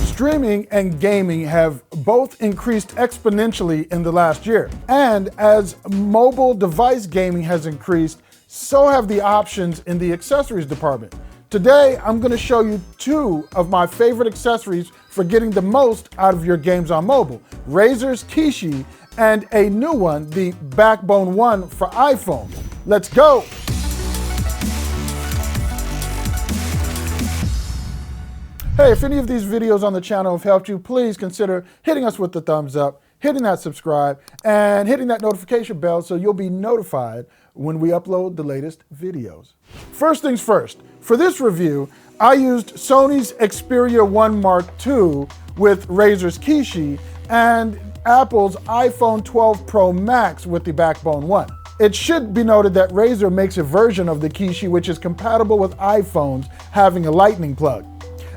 Streaming and gaming have both increased exponentially in the last year. And as mobile device gaming has increased, so have the options in the accessories department. Today, I'm going to show you two of my favorite accessories for getting the most out of your games on mobile. Razer's Kishi and a new one, the Backbone One for iPhone. Let's go! Hey, if any of these videos on the channel have helped you, please consider hitting us with the thumbs up, hitting that subscribe, and hitting that notification bell so you'll be notified when we upload the latest videos. First things first, for this review, I used Sony's Xperia 1 Mark II with Razer's Kishi and Apple's iPhone 12 Pro Max with the Backbone One. It should be noted that Razer makes a version of the Kishi which is compatible with iPhones having a lightning plug.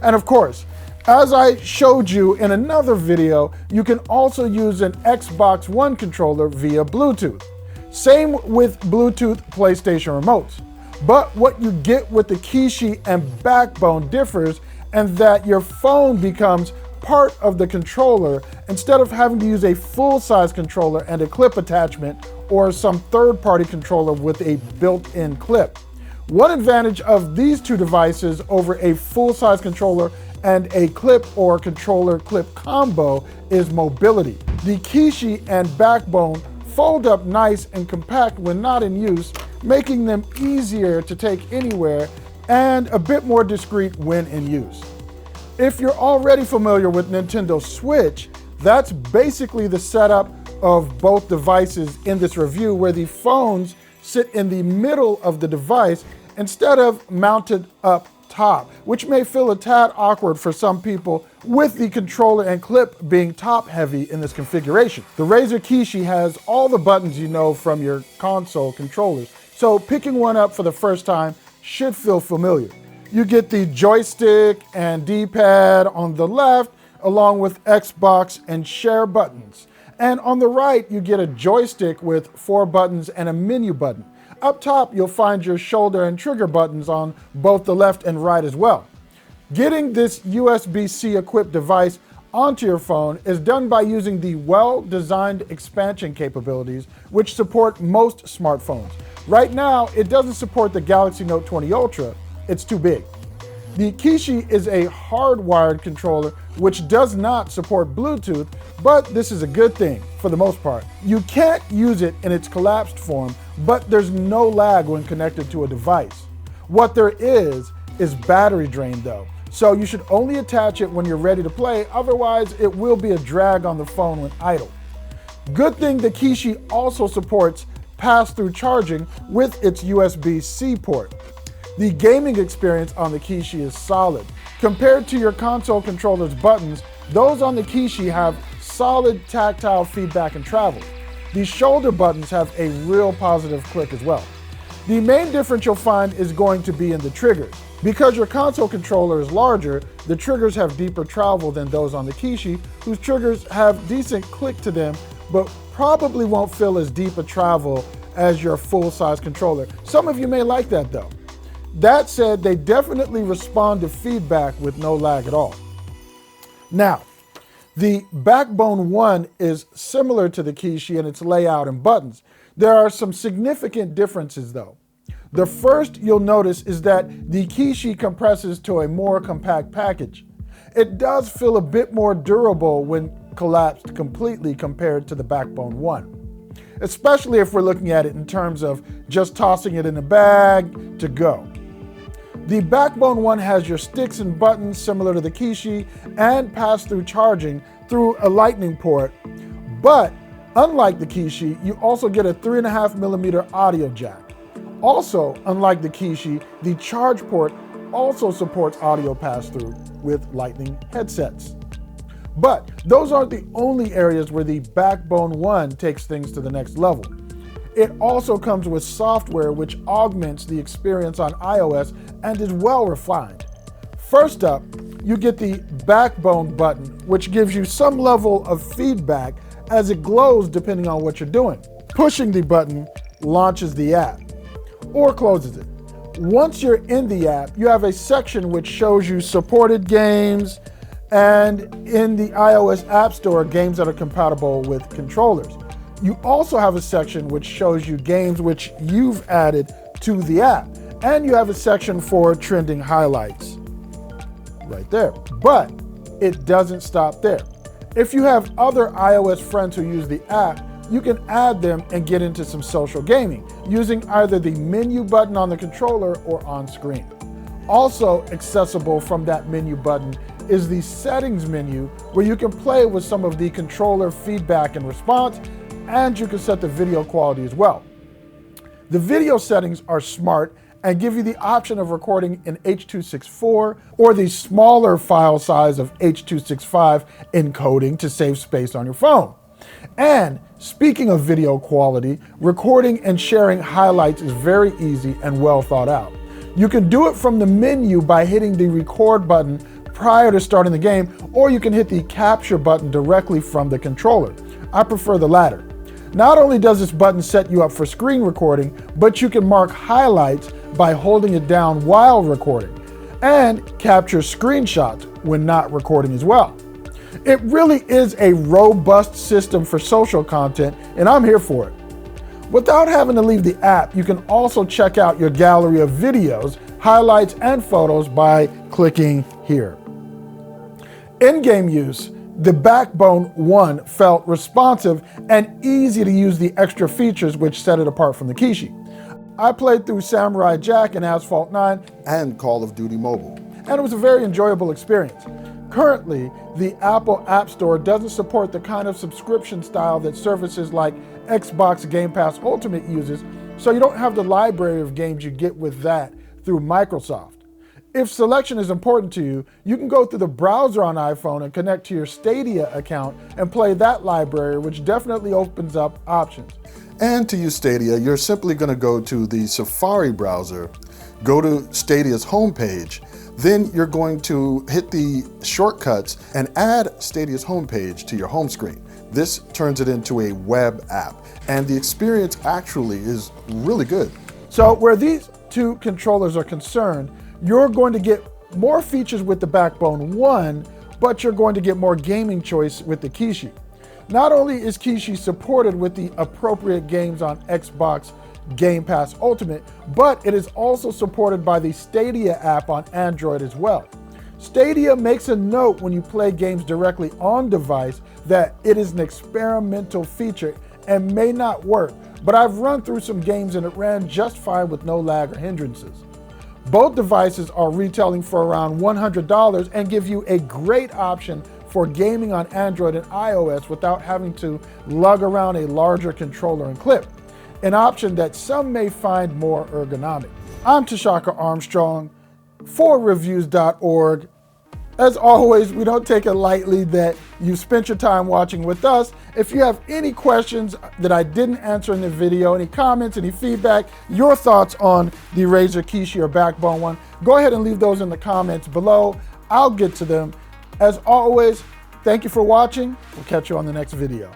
And of course, as I showed you in another video, you can also use an Xbox One controller via Bluetooth. Same with Bluetooth PlayStation remotes. But what you get with the Kishi and Backbone differs in that your phone becomes part of the controller instead of having to use a full-size controller and a clip attachment or some third-party controller with a built-in clip. One advantage of these two devices over a full-size controller and a clip or controller clip combo is mobility. The Kishi and Backbone fold up nice and compact when not in use, making them easier to take anywhere and a bit more discreet when in use. If you're already familiar with Nintendo Switch, that's basically the setup of both devices in this review, where the phones sit in the middle of the device instead of mounted up top, which may feel a tad awkward for some people with the controller and clip being top heavy in this configuration. The Razer Kishi has all the buttons you know from your console controllers, so picking one up for the first time should feel familiar. You get the joystick and D-pad on the left, along with Xbox and share buttons. And on the right, you get a joystick with 4 buttons and a menu button. Up top, you'll find your shoulder and trigger buttons on both the left and right as well. Getting this USB-C equipped device onto your phone is done by using the well-designed expansion capabilities which support most smartphones. Right now, it doesn't support the Galaxy Note 20 Ultra. It's too big. The Kishi is a hardwired controller which does not support Bluetooth, but this is a good thing for the most part. You can't use it in its collapsed form, but there's no lag when connected to a device. What there is battery drain though, so you should only attach it when you're ready to play, otherwise it will be a drag on the phone when idle. Good thing the Kishi also supports pass-through charging with its USB-C port. The gaming experience on the Kishi is solid. Compared to your console controller's buttons, those on the Kishi have solid tactile feedback and travel. The shoulder buttons have a real positive click as well. The main difference you'll find is going to be in the triggers. Because your console controller is larger, the triggers have deeper travel than those on the Kishi, whose triggers have decent click to them, but probably won't feel as deep a travel as your full-size controller. Some of you may like that though. That said, they definitely respond to feedback with no lag at all. Now, the Backbone One is similar to the Kishi in its layout and buttons. There are some significant differences though. The first you'll notice is that the Kishi compresses to a more compact package. It does feel a bit more durable when collapsed completely compared to the Backbone One, especially if we're looking at it in terms of just tossing it in a bag to go. The Backbone One has your sticks and buttons similar to the Kishi and pass-through charging through a lightning port, but unlike the Kishi, you also get a 3.5mm audio jack. Also, unlike the Kishi, the charge port also supports audio pass-through with lightning headsets. But those aren't the only areas where the Backbone One takes things to the next level. It also comes with software which augments the experience on iOS and is well refined. First up, you get the Backbone button, which gives you some level of feedback as it glows depending on what you're doing. Pushing the button launches the app or closes it. Once you're in the app, you have a section which shows you supported games, and in the iOS App Store, games that are compatible with controllers. You also have a section which shows you games which you've added to the app. And you have a section for trending highlights right there. But it doesn't stop there. If you have other iOS friends who use the app, you can add them and get into some social gaming using either the menu button on the controller or on screen. Also accessible from that menu button is the settings menu, where you can play with some of the controller feedback and response, and you can set the video quality as well. The video settings are smart and give you the option of recording in H.264 or the smaller file size of H.265 encoding to save space on your phone. And speaking of video quality, recording and sharing highlights is very easy and well thought out. You can do it from the menu by hitting the record button prior to starting the game, or you can hit the capture button directly from the controller. I prefer the latter. Not only does this button set you up for screen recording, but you can mark highlights by holding it down while recording, and capture screenshots when not recording as well. It really is a robust system for social content, and I'm here for it. Without having to leave the app, you can also check out your gallery of videos, highlights, and photos by clicking here. In-game use, the Backbone 1 felt responsive and easy to use the extra features which set it apart from the Kishi. I played through Samurai Jack and Asphalt 9 and Call of Duty Mobile, and it was a very enjoyable experience. Currently, the Apple App Store doesn't support the kind of subscription style that services like Xbox Game Pass Ultimate uses, so you don't have the library of games you get with that through Microsoft. If selection is important to you, you can go through the browser on iPhone and connect to your Stadia account and play that library, which definitely opens up options. And to use Stadia, you're simply going to go to the Safari browser, go to Stadia's homepage, then you're going to hit the shortcuts and add Stadia's homepage to your home screen. This turns it into a web app, and the experience actually is really good. So where these two controllers are concerned, you're going to get more features with the Backbone 1, but you're going to get more gaming choice with the Kishi. Not only is Kishi supported with the appropriate games on Xbox Game Pass Ultimate, but it is also supported by the Stadia app on Android as well. Stadia makes a note when you play games directly on device that it is an experimental feature and may not work, but I've run through some games and it ran just fine with no lag or hindrances. Both devices are retailing for around $100 and give you a great option for gaming on Android and iOS without having to lug around a larger controller and clip, an option that some may find more ergonomic. I'm Tshaka Armstrong for Reviews.org. As always, we don't take it lightly that you've spent your time watching with us. If you have any questions that I didn't answer in the video, any comments, any feedback, your thoughts on the Razer Kishi or Backbone 1, go ahead and leave those in the comments below. I'll get to them. As always, thank you for watching. We'll catch you on the next video.